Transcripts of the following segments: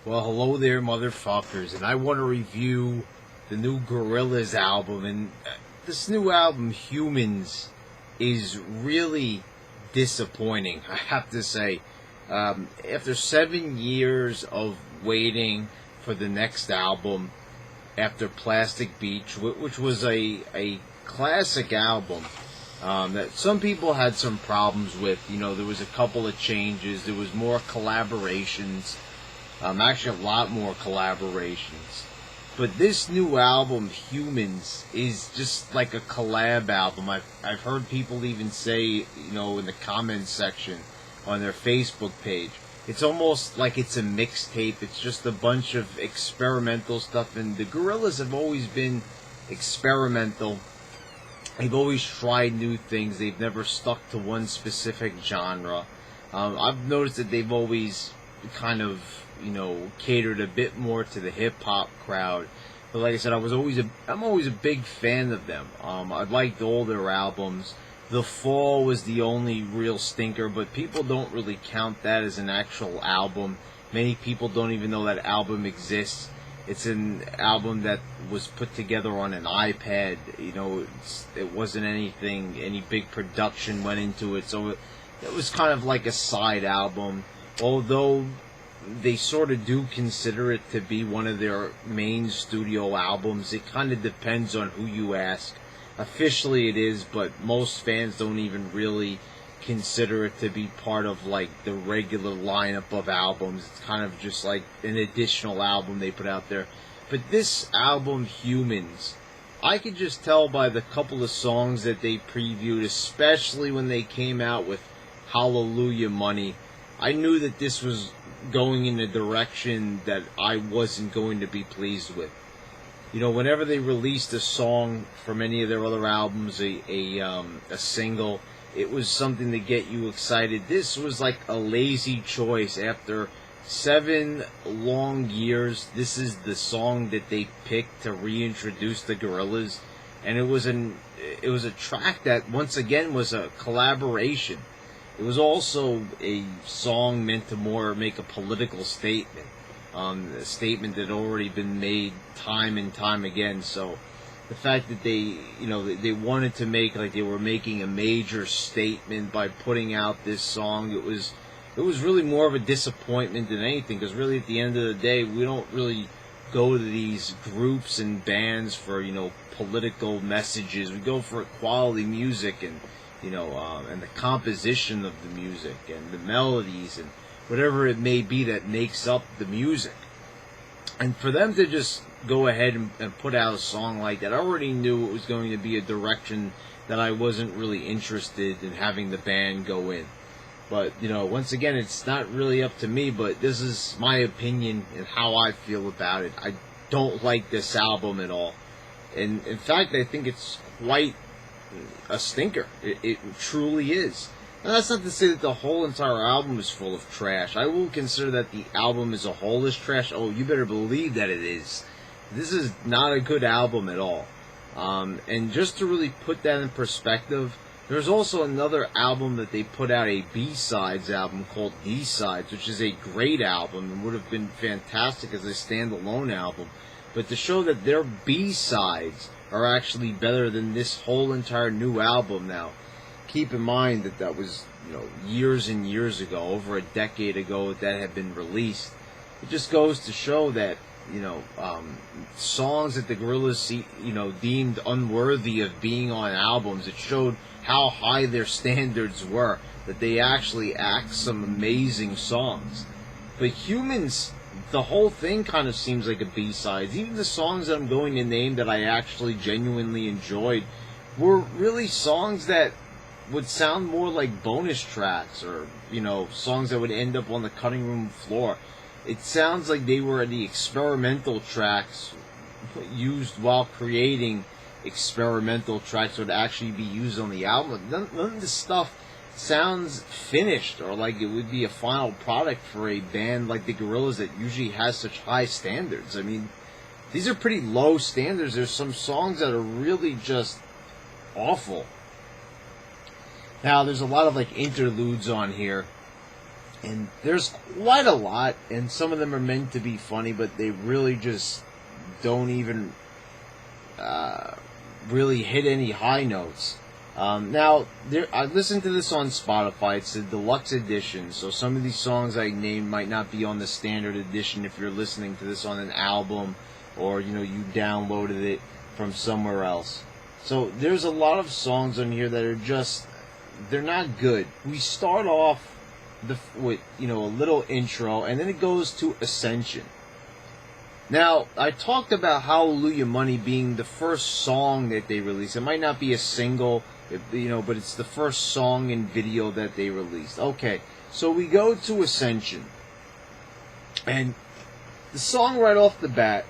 Well, hello there, motherfuckers, and I want to review the new Gorillaz album. And this new album, Humanz, is really disappointing, I have to say. After 7 years of waiting for the next album, after Plastic Beach, which was a classic album, that some people had some problems with. There was a couple of changes, there was more collaborations. Actually, a lot more collaborations. But this new album, Humanz, is just like a collab album. I've heard people even say, in the comments section on their Facebook page, it's almost like it's a mixtape. It's just a bunch of experimental stuff. And the Gorillaz have always been experimental. They've always tried new things. They've never stuck to one specific genre. I've noticed that they've always kind of catered a bit more to the hip hop crowd. But like I said, I'm always a big fan of them. I liked all their albums. The Fall was the only real stinker, but people don't really count that as an actual album. Many people don't even know that album exists. It's an album that was put together on an iPad. It wasn't any big production went into it, so it was kind of like a side album. Although they sort of do consider it to be one of their main studio albums. It kind of depends on who you ask. Officially it is, but most fans don't even really consider it to be part of like the regular lineup of albums. It's kind of just like an additional album they put out there. But this album, Humanz, I could just tell by the couple of songs that they previewed, especially when they came out with Hallelujah Money, I knew that this was going in a direction that I wasn't going to be pleased with. Whenever they released a song from any of their other albums, a single, it was something to get you excited. This was like a lazy choice. After 7 long years, this is the song that they picked to reintroduce the Gorillaz, and it was a track that once again was a collaboration. It was also a song meant to more make a political statement, a statement that had already been made time and time again. So the fact that they wanted to make like they were making a major statement by putting out this song, it was really more of a disappointment than anything. Because really, at the end of the day, we don't really go to these groups and bands for political messages. We go for quality music and and the composition of the music and the melodies and whatever it may be that makes up the music. And for them to just go ahead and put out a song like that, I already knew it was going to be a direction that I wasn't really interested in having the band go in. But, once again, it's not really up to me, but this is my opinion and how I feel about it. I don't like this album at all. And in fact, I think it's quite a stinker. It truly is. And that's not to say that the whole entire album is full of trash. I will consider that the album as a whole is trash. Oh, you better believe that it is. This is not a good album at all. And just to really put that in perspective, there's also another album that they put out, a B-Sides album called D-Sides, which is a great album and would have been fantastic as a standalone album. But to show that their B-Sides are actually better than this whole entire new album now. Keep in mind that was, years and years ago, over a decade ago that had been released. It just goes to show that, songs that the Gorillaz, deemed unworthy of being on albums, it showed how high their standards were, that they actually act some amazing songs. But Humanz, the whole thing kind of seems like a B-side. Even the songs that I'm going to name that I actually genuinely enjoyed were really songs that would sound more like bonus tracks or, songs that would end up on the cutting room floor. It sounds like they were the experimental tracks used while creating experimental tracks that would actually be used on the album. None of this stuff sounds finished or like it would be a final product for a band like the Gorillaz that usually has such high standards. I mean, these are pretty low standards. There's some songs that are really just awful. Now, there's a lot of like interludes on here And there's quite a lot, and some of them are meant to be funny, but they really just don't even really hit any high notes. Now, I listened to this on Spotify. It's a deluxe edition, so some of these songs I named might not be on the standard edition if you're listening to this on an album, or you downloaded it from somewhere else. So there's a lot of songs on here that are they're not good. We start off with a little intro, and then it goes to Ascension. Now, I talked about Hallelujah Money being the first song that they released. It might not be a single, but it's the first song and video that they released. Okay, so we go to Ascension. And the song right off the bat,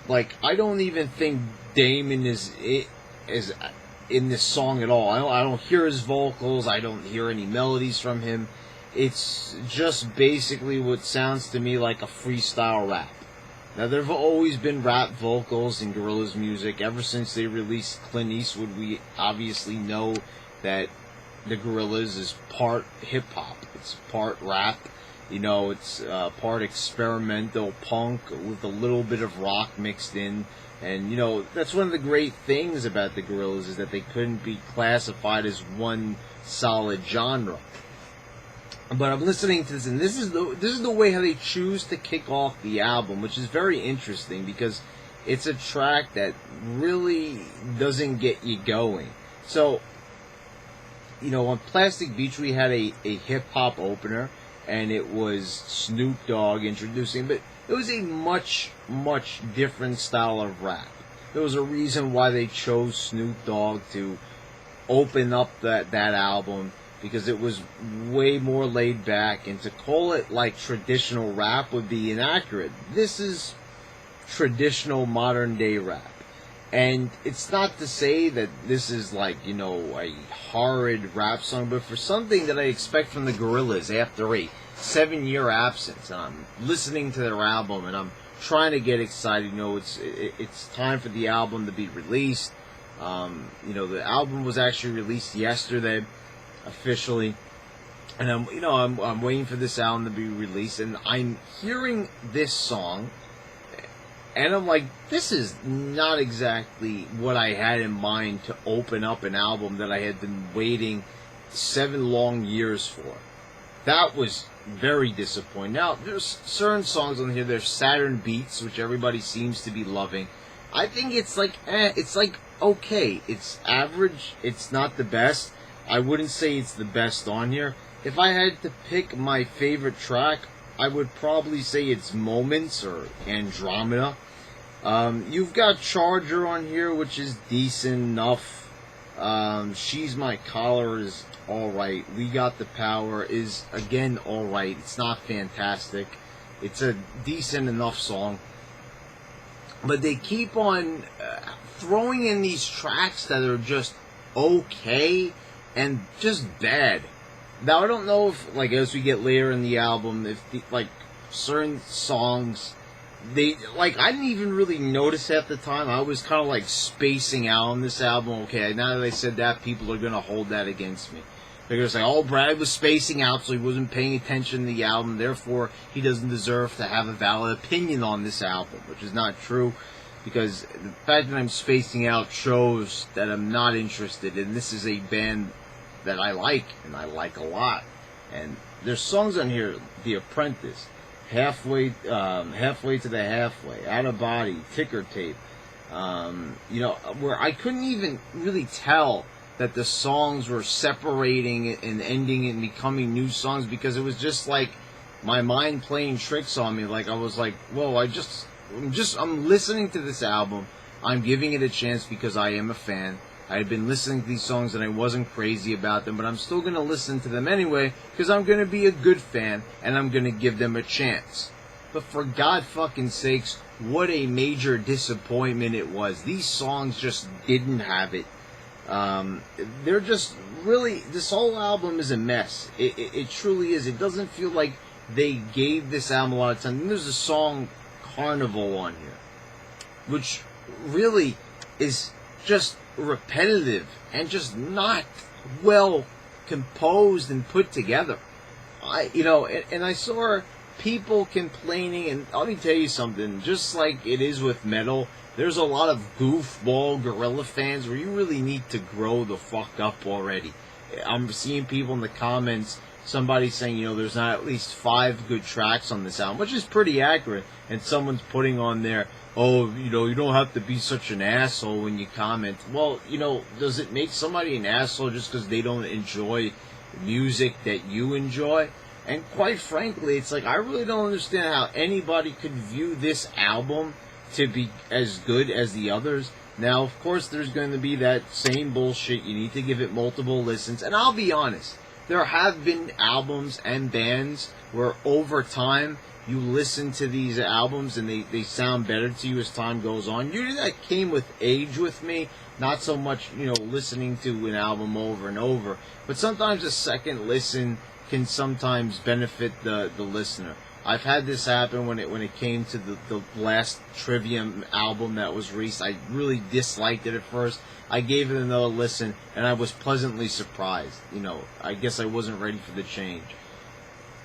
I don't even think Damon is in this song at all. I don't hear his vocals. I don't hear any melodies from him. It's just basically what sounds to me like a freestyle rap. Now, there have always been rap vocals in Gorillaz music. Ever since they released Clint Eastwood, we obviously know that the Gorillaz is part hip-hop. It's part rap. It's part experimental punk with a little bit of rock mixed in. And, that's one of the great things about the Gorillaz, is that they couldn't be classified as one solid genre. But I'm listening to this, and this is the way how they choose to kick off the album, which is very interesting because it's a track that really doesn't get you going. So, on Plastic Beach we had a hip-hop opener, and it was Snoop Dogg introducing, but it was a much, much different style of rap. There was a reason why they chose Snoop Dogg to open up that album, because it was way more laid back, and to call it traditional rap would be inaccurate. This is traditional modern day rap. And it's not to say that this is a horrid rap song, but for something that I expect from the Gorillaz after a 7-year absence, and I'm listening to their album and I'm trying to get excited. It's time for the album to be released. The album was actually released yesterday, officially, and I'm waiting for this album to be released, and I'm hearing this song, and I'm like, this is not exactly what I had in mind to open up an album that I had been waiting 7 long years for. That was very disappointing. Now, there's certain songs on here. There's Saturn Beats, which everybody seems to be loving. I think it's okay. It's average. It's not the best. I wouldn't say it's the best on here. If I had to pick my favorite track, I would probably say it's Moments or Andromeda. You've got Charger on here, which is decent enough. She's My Collar is alright. We Got the Power is, again, alright. It's not fantastic. It's a decent enough song. But they keep on throwing in these tracks that are just okay and just bad. Now, I don't know if, as we get later in the album, if, certain songs, I didn't even really notice at the time. I was kind of, spacing out on this album. Okay, now that I said that, people are going to hold that against me. They're going to say, oh, Brad was spacing out, so he wasn't paying attention to the album, therefore, he doesn't deserve to have a valid opinion on this album, which is not true. Because the fact that I'm spacing out shows that I'm not interested, and this is a band that I like, and I like a lot. And there's songs on here, The Apprentice, Halfway to the Halfway, Out of Body, Ticker Tape, where I couldn't even really tell that the songs were separating and ending and becoming new songs, because it was just my mind playing tricks on me. I was like, whoa, I'm listening to this album. I'm giving it a chance because I am a fan. I had been listening to these songs and I wasn't crazy about them, but I'm still going to listen to them anyway because I'm going to be a good fan and I'm going to give them a chance. But for God fucking sakes, what a major disappointment it was. These songs just didn't have it. They're just really, this whole album is a mess. It truly is. It doesn't feel like they gave this album a lot of time. And there's a song, Carnival, on here, which really is just repetitive and just not well composed and put together. and I saw people complaining, and let me tell you something, just like it is with metal, there's a lot of goofball Gorilla fans where you really need to grow the fuck up already. I'm seeing people in the comments, somebody saying, there's not at least 5 good tracks on this album, which is pretty accurate, and someone's putting on there, oh, you don't have to be such an asshole when you comment. Well, does it make somebody an asshole just because they don't enjoy music that you enjoy? And quite frankly, it's like, I really don't understand how anybody could view this album to be as good as the others. Now, of course, there's going to be that same bullshit. You need to give it multiple listens. And I'll be honest, there have been albums and bands where over time you listen to these albums and they sound better to you as time goes on. Usually that came with age with me. Not so much, listening to an album over and over. But sometimes a second listen can sometimes benefit the listener. I've had this happen when it came to the last Trivium album that was released. I really disliked it at first. I gave it another listen, and I was pleasantly surprised. I guess I wasn't ready for the change.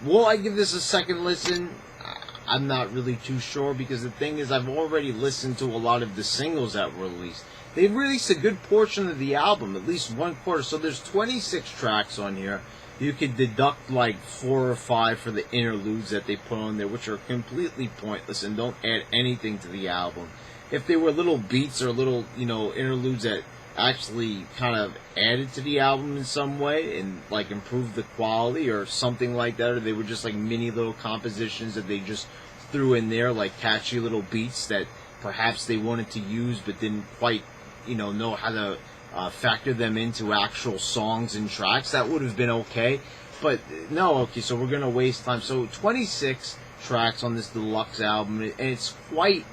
Will I give this a second listen? I'm not really too sure, because the thing is, I've already listened to a lot of the singles that were released. They released a good portion of the album, at least 1/4. So there's 26 tracks on here. You could deduct like 4 or 5 for the interludes that they put on there, which are completely pointless and don't add anything to the album. If they were little beats or little, interludes that actually kind of added to the album in some way and like improved the quality or something like that, or they were just like mini little compositions that they just threw in there, like catchy little beats that perhaps they wanted to use but didn't quite, know how to factor them into actual songs and tracks, that would have been okay. But no, okay, so we're gonna waste time. So 26 tracks on this deluxe album, and it's quite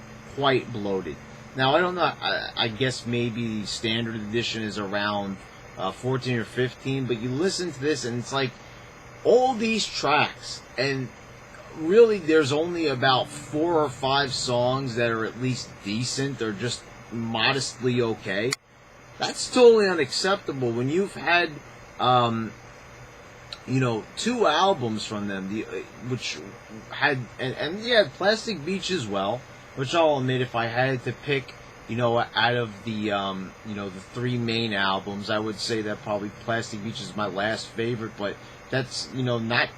bloated. Now I don't know. I guess maybe the standard edition is around 14 or 15. But you listen to this, and it's like all these tracks, and really there's only about 4 or 5 songs that are at least decent or just modestly okay. That's totally unacceptable when you've had, 2 albums from them, which had, and yeah, Plastic Beach as well, which I'll admit, if I had to pick, out of the, the 3 main albums, I would say that probably Plastic Beach is my last favorite, but that's, not,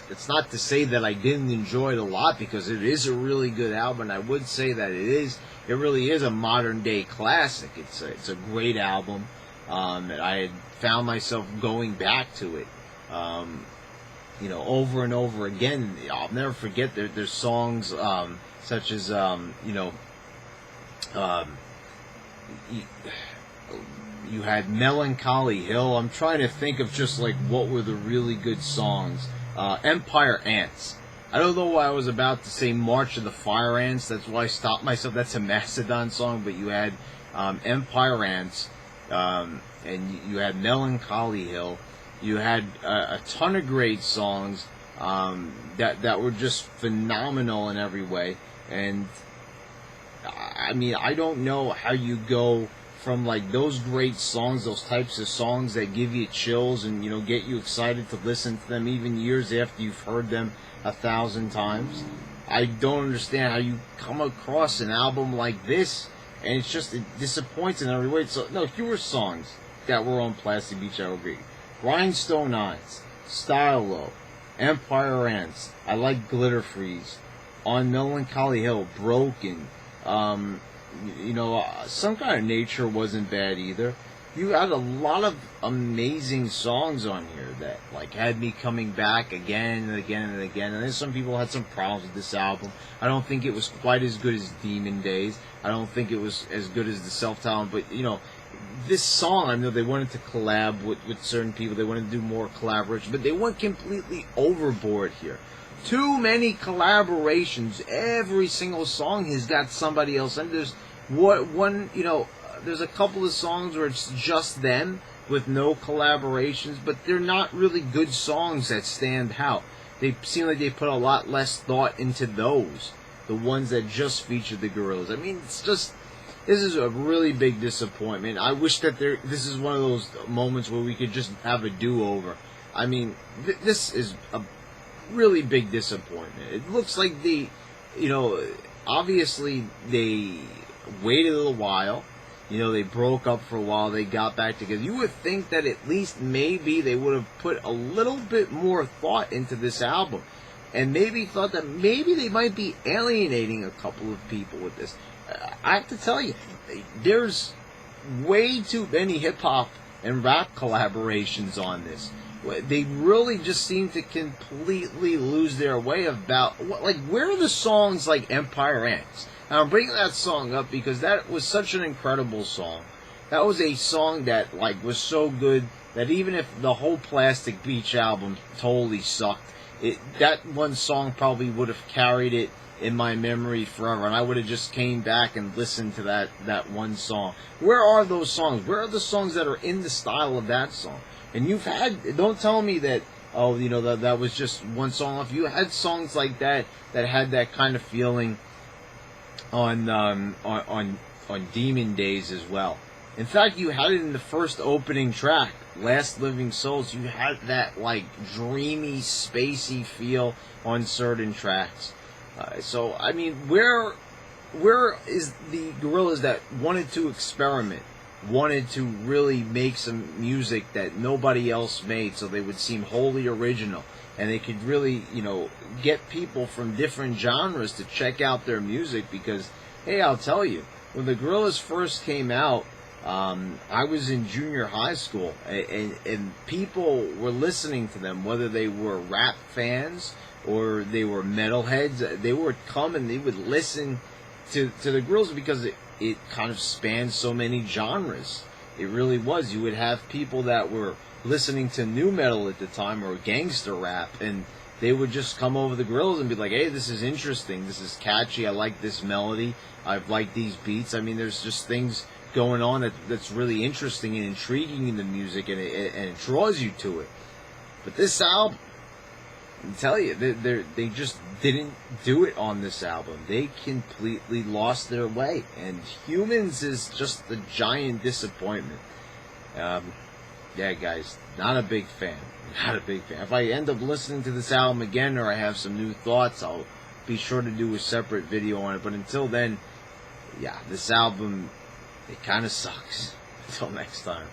it's not to say that I didn't enjoy it a lot, because it is a really good album, and I would say that it really is a modern day classic. It's a great album, and I had found myself going back to it, over and over again. I'll never forget there's songs, such as, you had Melancholy Hill. I'm trying to think of just like what were the really good songs. Empire Ants. I don't know why I was about to say March of the Fire Ants. That's why I stopped myself. That's a Mastodon song. But you had Empire Ants, and you had Melancholy Hill. You had a ton of great songs that were just phenomenal in every way. And I mean, I don't know how you go from like those great songs, those types of songs that give you chills and get you excited to listen to them even years after you've heard them 1,000 times. I don't understand how you come across an album like this and it disappoints in every way. So no, fewer songs that were on Plastic Beach, I agree. Rhinestone Eyes, Stylo, Empire Ants, I like Glitter Freeze, on Melancholy Hill, Broken, Some Kind of Nature wasn't bad either. You had a lot of amazing songs on here that like had me coming back again and again and again. And then some people had some problems with this album. I don't think it was quite as good as Demon Days. I don't think it was as good as the Self-Titled. But this song, I know they wanted to collab with certain people. They wanted to do more collaboration, but they went completely overboard here. Too many collaborations. Every single song has got somebody else. And there's there's a couple of songs where it's just them with no collaborations, but they're not really good songs that stand out. They seem like they put a lot less thought into those, the ones that just featured the Gorillaz. I mean, this is a really big disappointment. I wish that this is one of those moments where we could just have a do-over. I mean, this is a really big disappointment. It looks like you know, obviously they waited a little while. You know, they broke up for a while. They got back together. You would think that at least maybe they would have put a little bit more thought into this album. And maybe thought that maybe they might be alienating a couple of people with this. I have to tell you, there's way too many hip-hop and rap collaborations on this. They really just seem to completely lose their way about, like, where are the songs like Empire Ants? Now, I'm bringing that song up because that was such an incredible song. That was a song that, like, was so good that even if the whole Plastic Beach album totally sucked, that one song probably would have carried it in my memory forever, and I would have just came back and listened to that one song. Where are those songs? Where are the songs that are in the style of that song? And don't tell me that, oh, you know, that was just one song off. You had songs like that had that kind of feeling on Demon Days as well. In fact, you had it in the first opening track, Last Living Souls. You had that, like, dreamy, spacey feel on certain tracks. So, I mean, where is the Gorillaz that wanted to experiment, wanted to really make some music that nobody else made, so they would seem wholly original, and they could really, you know, get people from different genres to check out their music? Because, hey, I'll tell you, when the Gorillaz first came out, I was in junior high school, and people were listening to them, whether they were rap fans or they were metalheads. They would come and they would listen to the Gorillaz because it kind of spanned so many genres. It really was. You would have people that were listening to nu metal at the time or gangster rap, and they would just come over the Gorillaz and be like, hey, this is interesting, this is catchy, I like this melody, I like these beats. I mean, there's just things going on that's really interesting and intriguing in the music, and it draws you to it. But this album, I tell you, they just didn't do it on this album. They completely lost their way, and Humanz is just a giant disappointment. Yeah, guys, not a big fan. Not a big fan. If I end up listening to this album again, or I have some new thoughts, I'll be sure to do a separate video on it. But until then, yeah, this album, it kind of sucks. Until next time.